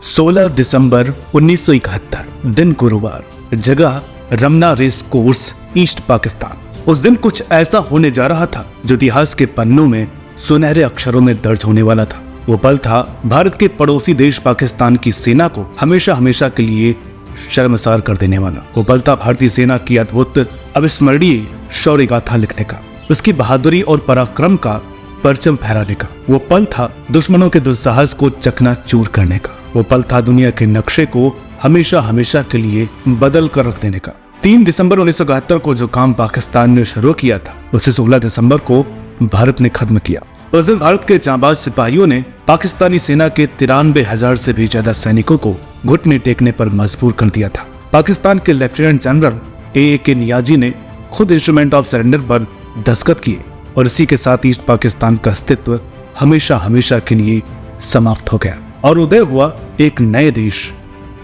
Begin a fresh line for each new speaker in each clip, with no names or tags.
16 दिसंबर 1971 दिन गुरुवार, जगह Ramna Race Course, East Pakistan. उस दिन कुछ ऐसा होने जा रहा था जो इतिहास के पन्नों में सुनहरे अक्षरों में दर्ज होने वाला था। वो पल था भारत के पड़ोसी देश पाकिस्तान की सेना को हमेशा हमेशा के लिए शर्मसार कर देने वाला। वो पल था भारतीय सेना की अद्भुत अविस्मरणीय शौर्य गाथा लिखने का, उसकी बहादुरी और पराक्रम का परचम फहराने का। वो पल था दुश्मनों के दुस्साहस को चकनाचूर करने का। वो पल था दुनिया के नक्शे को हमेशा हमेशा के लिए बदल कर रख देने का। 3 दिसंबर 1971 को जो काम पाकिस्तान ने शुरू किया था, उसे 16 दिसंबर को भारत ने खत्म किया। उस दिन भारत के जांबाज सिपाहियों ने पाकिस्तानी सेना के 93,000 से भी ज्यादा सैनिकों को घुटने टेकने पर मजबूर कर दिया था। पाकिस्तान के लेफ्टिनेंट जनरल A.A.K. नियाजी ने खुद इंस्ट्रूमेंट ऑफ सरेंडर पर दस्तखत किए और इसी के साथ ईस्ट पाकिस्तान का अस्तित्व हमेशा हमेशा के लिए समाप्त हो गया और उदय हुआ एक नए देश,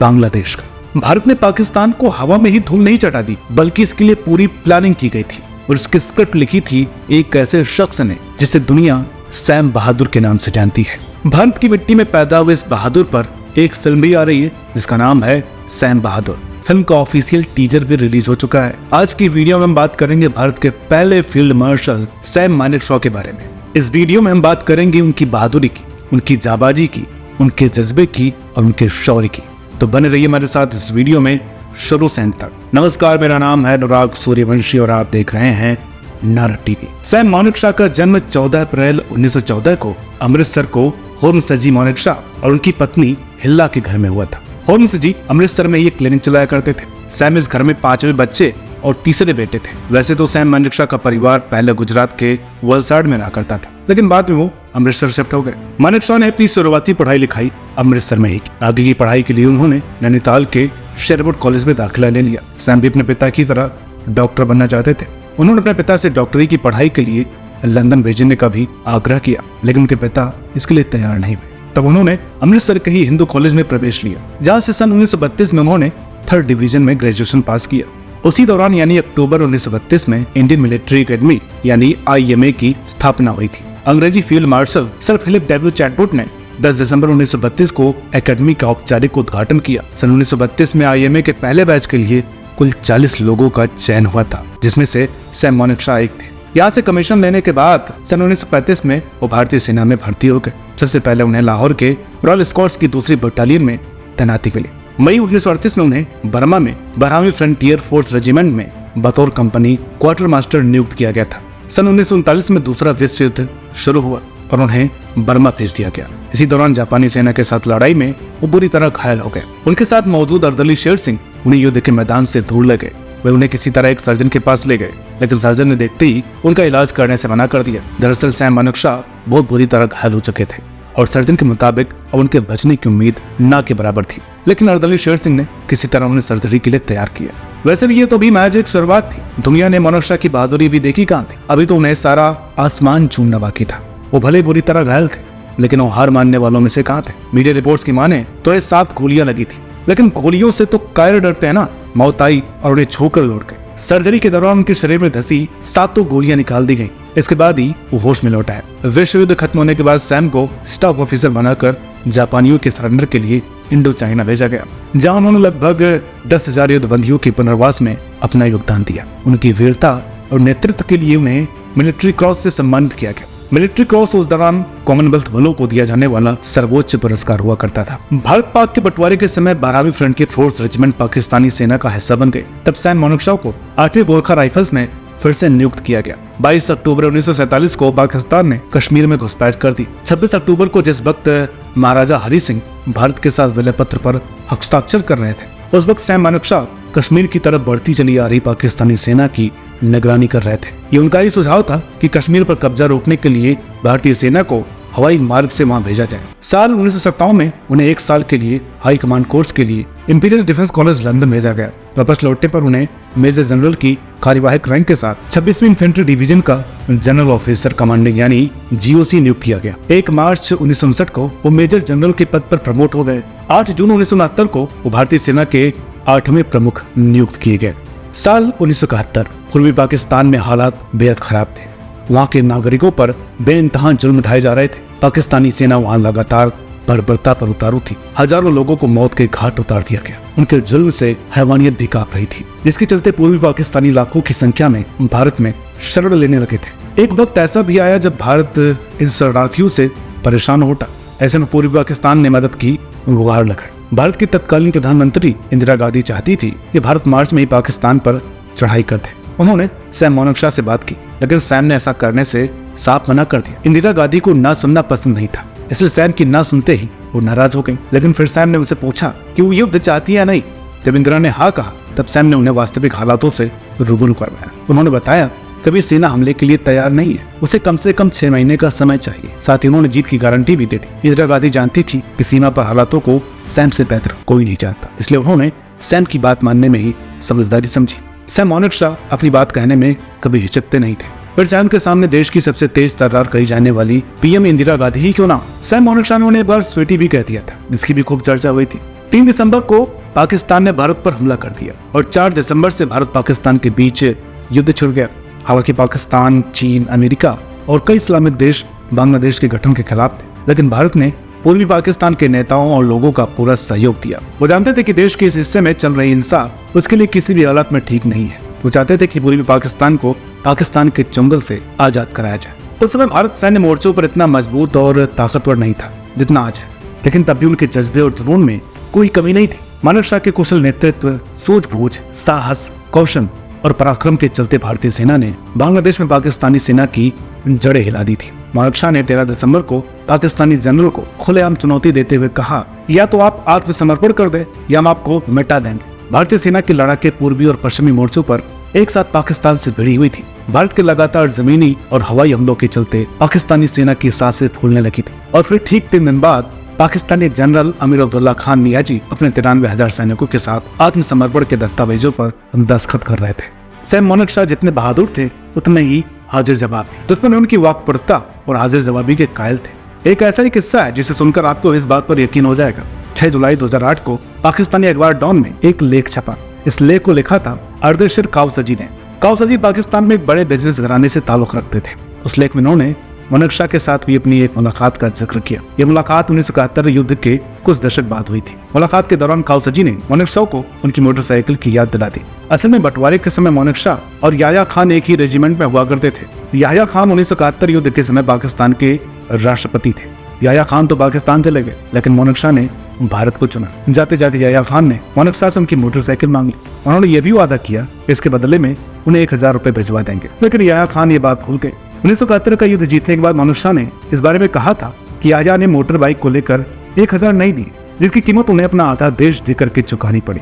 बांग्लादेश का। भारत ने पाकिस्तान को हवा में ही धूल नहीं चटा दी, बल्कि इसके लिए पूरी प्लानिंग की गई थी और इसकी स्क्रिप्ट लिखी थी एक ऐसे शख्स ने जिसे दुनिया सैम बहादुर के नाम से जानती है। भारत की मिट्टी में पैदा हुए इस बहादुर पर एक फिल्म भी आ रही है जिसका नाम है सैम बहादुर। फिल्म का ऑफिशियल टीजर भी रिलीज हो चुका है। आज की वीडियो में हम बात करेंगे भारत के पहले फील्ड मार्शल सैम मानेकशॉ के बारे में। इस वीडियो में हम बात करेंगे उनकी बहादुरी की, उनकी जाबाजी की, उनके जज्बे की और उनके शौर्य की। तो बने रहिए हमारे साथ इस वीडियो में शुरू से अंत तक। नमस्कार, मेरा नाम है अनुराग सूर्यवंशी और आप देख रहे हैं नारद टीवी। सैम मानेकशॉ का जन्म 14 अप्रैल 1914 को अमृतसर को होर्मस जी मानेकशॉ और उनकी पत्नी हिल्ला के घर में हुआ था। होर्मस जी अमृतसर में ये क्लिनिक चलाया करते थे। सैम इस घर में 5वें बच्चे और तीसरे बेटे थे। वैसे तो सैम मानेकशॉ का परिवार पहले गुजरात के वलसाड में रहा करता था, लेकिन बाद में वो अमृतसर शिफ्ट हो गए। मानेकशॉ ने अपनी शुरुआती पढ़ाई लिखाई अमृतसर में ही की। आगे की पढ़ाई के लिए उन्होंने नैनीताल के शेरवुड कॉलेज में दाखिला ले लिया। सैम भी अपने पिता की तरह डॉक्टर बनना चाहते थे। उन्होंने अपने पिता से डॉक्टरी की पढ़ाई के लिए लंदन भेजने का भी आग्रह किया, लेकिन उनके पिता इसके लिए तैयार नहीं हुए। तब उन्होंने अमृतसर के ही हिंदू कॉलेज में प्रवेश लिया, जहां से सन 1932 में उन्होंने 3rd डिवीजन में ग्रेजुएशन पास किया। उसी दौरान यानी अक्टूबर 1932 में इंडियन मिलिट्री एकेडमी यानी IMA की स्थापना हुई थी। अंग्रेजी field marshal sir Philip W Chetwode ने 10 दिसंबर 1932 को एकेडमी का औपचारिक उद्घाटन किया। सन 1932 में IMA के पहले बैच के लिए कुल 40 लोगों का चयन हुआ था, जिसमें से सैम मानेकशॉ एक थे। यहाँ से कमीशन लेने के बाद सन 1935 में वो भारतीय सेना में भर्ती हो गए। सबसे पहले उन्हें लाहौर के रॉयल स्कॉट्स की 2री बटालियन में तैनाती मिली। मई 1938 में उन्हें बर्मा में 12वीं फ्रंटियर फोर्स रेजिमेंट में बतौर कंपनी क्वार्टर मास्टर नियुक्त किया गया था। सन 1939 में दूसरा विश्व युद्ध शुरू हुआ और उन्हें बर्मा भेज दिया गया। इसी दौरान जापानी सेना के साथ लड़ाई में वो बुरी तरह घायल हो गए। उनके साथ मौजूद अर्दली शेर सिंह उन्हें युद्ध के मैदान से दूर ले गए। वे उन्हें किसी तरह एक सर्जन के पास ले गए, लेकिन सर्जन ने देखते ही उनका इलाज करने से मना कर दिया। दरअसल सैम मानेकशॉ बहुत बुरी तरह घायल हो चुके थे और सर्जन के मुताबिक अब उनके बचने की उम्मीद ना के बराबर थी, लेकिन अर्दली शेर सिंह ने किसी तरह उन्हें सर्जरी के लिए तैयार किया। वैसे भी ये तो भी महज एक शुरुआत थी। दुनिया ने मानेकशॉ की बहादुरी भी देखी कहाँ थी। अभी तो उन्हें सारा आसमान चूमना बाकी था। वो भले बुरी तरह घायल थे, लेकिन वो हार मानने वालों में से कहाँ थे। मीडिया रिपोर्ट्स की माने तो ये 7 गोलियां लगी थी, लेकिन गोलियों से तो कायर डरते हैं ना। मौत आई और उन्हें छोकर लौट गए। सर्जरी के दौरान उनके शरीर में धसी 7 गोलियां निकाल दी गईं। इसके बाद ही वो होश में लौट आए। विश्व युद्ध खत्म होने के बाद सैम को स्टाफ ऑफिसर बनाकर जापानियों के सरेंडर के लिए इंडो चाइना भेजा गया, जहां उन्होंने लगभग 10,000 युद्धबंदियों के पुनर्वास में अपना योगदान दिया। उनकी वीरता और नेतृत्व के लिए उन्हें मिलिट्री क्रॉस से सम्मानित किया गया। मिलिट्री क्रॉस उस दौरान कॉमनवेल्थ बलों को दिया जाने वाला सर्वोच्च पुरस्कार हुआ करता था। भारत पाक के बंटवारे के समय 12वीं फ्रंटियर फोर्स रेजिमेंट पाकिस्तानी सेना का हिस्सा बन गए। तब सैम मानेकशॉ को 8वीं गोरखा राइफल्स में फिर से नियुक्त किया गया। 22 अक्टूबर 1947 को पाकिस्तान ने कश्मीर में घुसपैठ कर दी। 26 अक्टूबर को जिस वक्त महाराजा हरि सिंह भारत के साथ विलय पत्र पर हस्ताक्षर कर रहे थे, उस वक्त सैम मानेकशॉ कश्मीर की तरफ बढ़ती चली आ रही पाकिस्तानी सेना की निगरानी कर रहे थे। ये उनका ही सुझाव था कि कश्मीर पर कब्जा रोकने के लिए भारतीय सेना को हवाई मार्ग से वहां भेजा जाए। साल 1957 में उन्हें 1 साल के लिए हाई कमांड कोर्स के लिए इंपीरियल डिफेंस कॉलेज लंदन भेजा गया। वापस लौटने पर उन्हें मेजर जनरल की कार्यवाहक रैंक के साथ 26वीं इन्फेंट्री डिवीजन का जनरल ऑफिसर कमांडिंग यानी GOC नियुक्त किया गया। 1 मार्च 1959 को वो मेजर जनरल के पद पर प्रमोट हो गए। 8 जून 1969 को वो भारतीय सेना के 8वें प्रमुख नियुक्त किए गए। साल 1971 पूर्वी पाकिस्तान में हालात बेहद खराब थे। वहाँ के नागरिकों पर बेइंतहा जुल्म ढाए जा रहे थे। पाकिस्तानी सेना वहाँ लगातार बर्बरता पर उतारू थी। हजारों लोगों को मौत के घाट उतार दिया गया। उनके जुल्म से हैवानियत भी कांप रही थी, जिसके चलते पूर्वी पाकिस्तानी लाखों की संख्या में भारत में शरण लेने लगे थे। एक वक्त ऐसा भी आया जब भारत इन शरणार्थियों से परेशान हो उठा। ऐसे में पूर्वी पाकिस्तान ने मदद की गुहार लगाई। भारत की तत्कालीन प्रधानमंत्री इंदिरा गांधी चाहती थी कि भारत मार्च में ही पाकिस्तान पर चढ़ाई कर दे। उन्होंने सैम मोनकशा से बात की, लेकिन सैम ने ऐसा करने से साफ मना कर दिया। इंदिरा गांधी को ना सुनना पसंद नहीं था, इसलिए सैम की ना सुनते ही वो नाराज हो गई। लेकिन फिर सैम ने उनसे पूछा कि वो युद्ध चाहती है या नहीं। जब इंदिरा ने हाँ कहा, तब सैम ने उन्हें वास्तविक हालातों से रूबरू करवाया। उन्होंने बताया कभी सेना हमले के लिए तैयार नहीं है, उसे कम से कम 6 महीने का समय चाहिए। साथ ही उन्होंने जीत की गारंटी भी दे दी। इंदिरा गांधी जानती थी कि सीमा पर हालातों को सैम से बेहतर कोई नहीं जानता, इसलिए उन्होंने सैम की बात मानने में ही समझदारी समझी। सैम मोनकशा अपनी बात कहने में कभी हिचकते नहीं थे। फिर सैम के सामने देश की सबसे तेज तर्रार कही जाने वाली पीएम इंदिरा गांधी ही क्यों ना, सैम मोनकशा ने उन्हें एक बार स्वीटी भी कह दिया था, जिसकी भी खूब चर्चा हुई थी। 3 दिसंबर को पाकिस्तान ने भारत पर हमला कर दिया और 4 दिसंबर से भारत पाकिस्तान के बीच युद्ध छिड़ गया। हालांकि पाकिस्तान, चीन, अमेरिका और कई इस्लामिक देश बांग्लादेश के गठन के खिलाफ थे, लेकिन भारत ने पूर्वी पाकिस्तान के नेताओं और लोगों का पूरा सहयोग दिया। वो जानते थे कि देश के इस हिस्से में चल रही हिंसा उसके लिए किसी भी हालत में ठीक नहीं है। वो चाहते थे कि पूर्वी पाकिस्तान को पाकिस्तान के चंगुल से आजाद कराया जाए। उस समय भारत सैन्य मोर्चों पर इतना मजबूत और ताकतवर नहीं था जितना आज है, लेकिन तब भी उनके जज्बे और जुनून में कोई कमी नहीं थी। मोनकशा के कुशल नेतृत्व, सूझबूझ, साहस, कौशल और पराक्रम के चलते भारतीय सेना ने बांग्लादेश में पाकिस्तानी सेना की जड़ें हिला दी थी। मोनकशा ने 13 दिसंबर को पाकिस्तानी जनरल को खुलेआम चुनौती देते हुए कहा, या तो आप आत्मसमर्पण कर दे या हम आपको मिटा देंगे। भारतीय सेना की लड़ाके पूर्वी और पश्चिमी मोर्चों पर एक साथ पाकिस्तान से भिड़ी हुई थी। भारत के लगातार जमीनी और हवाई हमलों के चलते पाकिस्तानी सेना की सांसें फूलने लगी थी। और फिर ठीक 3 दिन बाद पाकिस्तानी जनरल अमीर अब्दुल्ला खान नियाजी अपने 93,000 सैनिकों के साथ आत्मसमर्पण के दस्तावेजों पर दस्तखत कर रहे थे। सैम मोनकशा जितने बहादुर थे उतने ही हाजिर जवाबी। दुश्मन उनकी वाकपटुता और हाजिर जवाबी के कायल थे। एक ऐसा ही किस्सा है जिसे सुनकर आपको इस बात पर यकीन हो जाएगा। 6 जुलाई 2008 को पाकिस्तानी अखबार डॉन में एक लेख छपा। इस लेख को लिखा था अर्देशीर कावसजी ने। कावसजी पाकिस्तान में एक बड़े बिजनेस घराने से ताल्लुक रखते थे। उस लेख में उन्होंने मोनकशा के साथ हुई अपनी एक मुलाकात का जिक्र किया। यह मुलाकात 1971 युद्ध के कुछ दशक बाद हुई थी। मुलाकात के दौरान कावसजी ने मोनकशा को उनकी मोटरसाइकिल की याद दिला दी। असल में बंटवारे के समय मोनकशा और याह्या खान एक ही रेजिमेंट में हुआ करते थे। याह्या खान 1971 युद्ध के समय पाकिस्तान के राष्ट्रपति थे। याह्या खान तो पाकिस्तान चले गए, लेकिन मोनकशा ने भारत को चुना। जाते जाते याह्या खान ने मोनकशा से उनकी मोटरसाइकिल मांग ली। उन्होंने ये भी वादा किया इसके बदले में उन्हें 1000 रुपए भिजवा देंगे, लेकिन याह्या खान ये बात भूल गए। 1971 का युद्ध जीतने के बाद मोनकशा ने इस बारे में कहा था कि याह्या ने मोटर बाइक को लेकर 1000 नहीं दी, जिसकी कीमत उन्हें अपना आधा देश देकर के चुकानी पड़ी।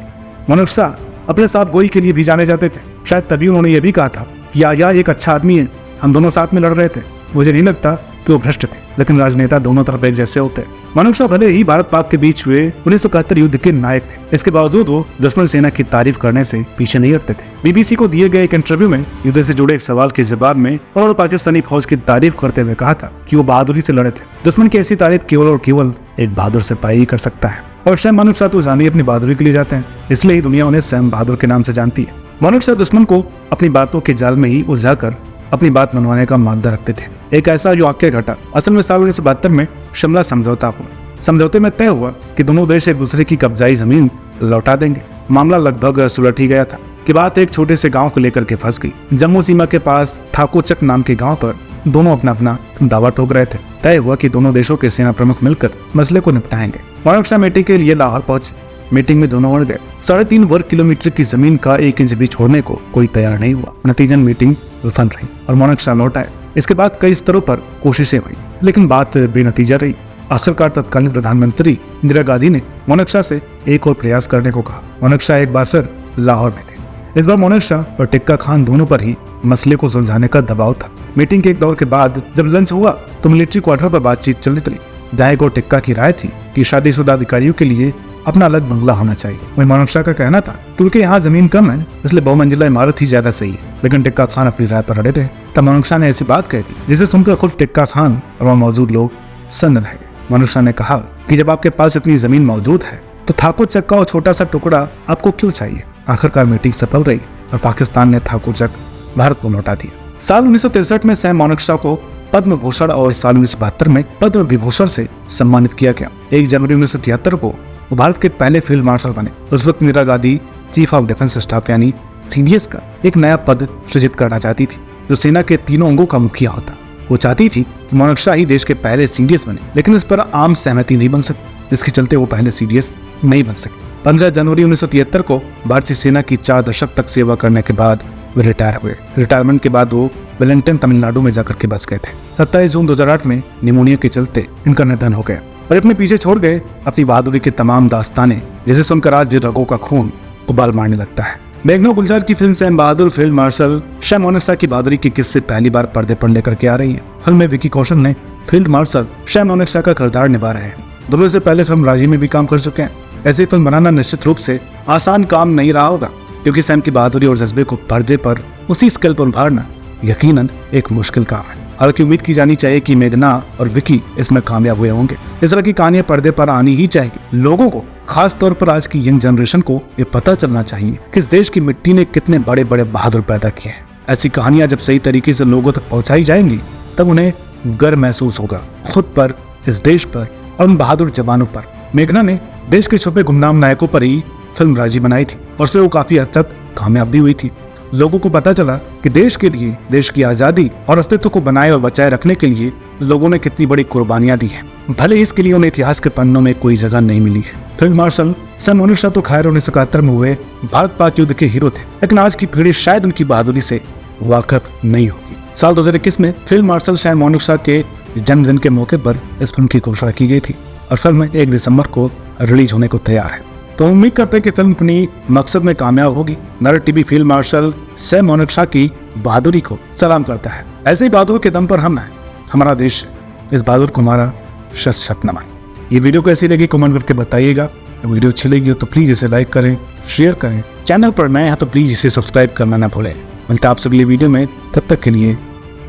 मोनकशा अपने साथ गोई के लिए भी जाने जाते थे। शायद तभी उन्होंने ये भी कहा था कि याह्या एक अच्छा आदमी है, हम दोनों साथ में लड़ रहे थे। मुझे नहीं लगता कि वो भ्रष्ट थे, लेकिन राजनेता दोनों तरफ एक जैसे होते हैं। मोनकशा भले ही भारत पाक के बीच हुए 1971 युद्ध के नायक थे, इसके बावजूद वो दुश्मन सेना की तारीफ करने से पीछे नहीं हटते थे। बीबीसी को दिए गए एक इंटरव्यू में युद्ध से जुड़े एक सवाल के जवाब में उन्होंने पाकिस्तानी फौज की तारीफ करते हुए कहा था कि वो बहादुरी से लड़े थे। दुश्मन की ऐसी तारीफ केवल और केवल एक बहादुर सिपाही ही कर सकता है। और सैम मोनकशा तो जाने अपनी बहादुरी के लिए जाते हैं, इसलिए ही दुनिया उन्हें सैम बहादुर के नाम से जानती है। मोनकशा दुश्मन को अपनी बातों के जाल में ही उलझाकर अपनी बात मनवाने का मादा रखते थे। एक ऐसा वाक्य घटा। असल में साल 1972 में शिमला समझौता हुआ। समझौते में तय हुआ कि दोनों देश एक दूसरे की कब्जाई जमीन लौटा देंगे। मामला लगभग सुलझ ही गया था कि बात एक छोटे से गांव को लेकर के फंस गई। जम्मू सीमा के पास थाकोचक नाम के गांव पर दोनों अपना अपना दावा ठोक रहे थे। तय हुआ कि दोनों देशों के सेना प्रमुख मिलकर मसले को निपटाएंगे। मोनकशा मीटिंग के लिए लाहौर पहुंचे। मीटिंग में दोनों अड़ गए। 3.5 वर्ग किलोमीटर की जमीन का 1 इंच भी छोड़ने को कोई तैयार नहीं हुआ। नतीजन मीटिंग विफल रही और मोनकशा लौट आए। इसके बाद कई स्तरों पर कोशिशें हुई, लेकिन बात बेनतीजा रही। आखिरकार तत्कालीन प्रधानमंत्री इंदिरा गांधी ने मोनकशा से एक और प्रयास करने को कहा। मोनकशा एक बार फिर लाहौर में थे। इस बार मोनकशा और टिक्का खान दोनों पर ही मसले को सुलझाने का दबाव था। मीटिंग के एक दौर के बाद जब लंच हुआ तो मिलिट्री क्वार्टर पर बातचीत चल निकली। जहाँ को टिक्का की राय थी कि शादीशुदा अधिकारियों के लिए अपना अलग बंगला होना चाहिए। वहीं मोनकशा का कहना था क्योंकि यहाँ जमीन कम है इसलिए बहुमंजिला इमारत ही ज्यादा सही है। लेकिन टिक्का खान अपनी राय पर अड़े रहे। तब मोनकशा ने ऐसी बात कह दी जिसे सुनकर खुद टिक्का खान और वहाँ मौजूद लोग सन्न रह गए। मोनकशा ने कहा कि जब आपके पास इतनी जमीन मौजूद है तो थाकोचक का और छोटा सा टुकड़ा आपको क्यों चाहिए। आखिरकार मीटिंग सफल रही और पाकिस्तान ने थाकोचक भारत को लौटा दिया। साल 1963 में सैम मोनकशा को पद्म भूषण और साल 1972 में पद्म विभूषण से सम्मानित किया गया। 1 जनवरी 1973 को वो भारत के पहले फील्ड मार्शल बने। उस वक्त Indira Gandhi chief of defence staff यानी सीडीएस का एक नया पद सृजित करना चाहती थी, जो सेना के तीनों अंगों का मुखिया होता। वो चाहती थी कि मानेक शॉ ही देश के पहले सीडीएस बने, लेकिन इस पर आम सहमति नहीं बन सकी, जिसके चलते वो पहले सीडीएस नहीं बन सके। 15 जनवरी 1973 को भारतीय सेना की 4 दशक तक सेवा करने के बाद वे रिटायर हुए। रिटायरमेंट के बाद वो वेलिंगटन तमिलनाडु में जाकर के बस गए थे। 27 जून 2008 में निमोनिया के चलते इनका निधन हो गया और अपने पीछे छोड़ गए अपनी बहादुरी की तमाम दास्तानें, जिसे सुनकर आज भी रगों का खून उबाल मारने लगता है। मेघना गुलजार की फिल्म सैम बहादुर field marshal Sam Manekshaw की बहादुरी के किस्से पहली बार पर्दे पर लेकर के आ रही है। फिल्म में विकी कौशल ने फील्ड मार्शल शैम मोनेक शॉ का किरदार निभा रहे हैं। दोनों से पहले फिल्म राजी में भी काम कर चुके हैं। ऐसी फिल्म बनाना निश्चित रूप से आसान काम नहीं रहा होगा, क्योंकि सैम की बहादुरी और जज्बे को पर्दे पर उसी स्केल पर उभारना यकीनन एक मुश्किल काम है। हालांकि उम्मीद की जानी चाहिए कि मेघना और विकी इसमें कामयाब हुए होंगे। इस तरह की कहानियां पर्दे पर आनी ही चाहिए। लोगों को, खास तौर पर आज की यंग जनरेशन को ये पता चलना चाहिए कि इस देश की मिट्टी ने कितने बड़े बड़े बहादुर पैदा किए हैं। ऐसी कहानियां जब सही तरीके से लोगों तक पहुंचाई जाएंगी, तब उन्हें गर्व महसूस होगा खुद पर, इस देश पर और उन बहादुर जवानों पर। मेघना ने देश के छुपे गुमनाम नायकों पर ही फिल्म राजी बनाई थी और उससे वो काफी हद तक कामयाब भी हुई थी। लोगों को पता चला कि देश के लिए, देश की आजादी और अस्तित्व को बनाए और बचाए रखने के लिए लोगों ने कितनी बड़ी कुर्बानियां दी हैं। भले ही इसके लिए उन्हें इतिहास के पन्नों में कोई जगह नहीं मिली है। फील्ड मार्शल शैम मोनेक शॉ तो खैर 1971 में हुए भारत पाक युद्ध के हीरो थे, लेकिन आज की पीढ़ी शायद उनकी बहादुरी से वाकिफ नहीं होगी। साल 2021 में फील्ड मार्शल शैम मोनेक शॉ के जन्मदिन के मौके पर इस फिल्म की घोषणा की गई थी और फिल्म 1 दिसंबर को रिलीज होने को तैयार है। तो उम्मीद करते हैं कि फिल्म अपनी मकसद में कामयाब होगी। Narrative TV field marshal Sam Manekshaw की बहादुरी को सलाम करता है। ऐसे ही बहादुर के दम पर हम हैं, हमारा देश है। इस बहादुर को हमारा शत नमन। ये वीडियो कैसी लगी कमेंट करके बताइएगा। वीडियो अच्छी लगी हो तो प्लीज इसे लाइक करें, शेयर करें। चैनल पर नए हैं तो प्लीज इसे सब्सक्राइब करना ना भूलें। मिलता है आपसे अगली वीडियो में, तब तक के लिए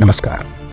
नमस्कार।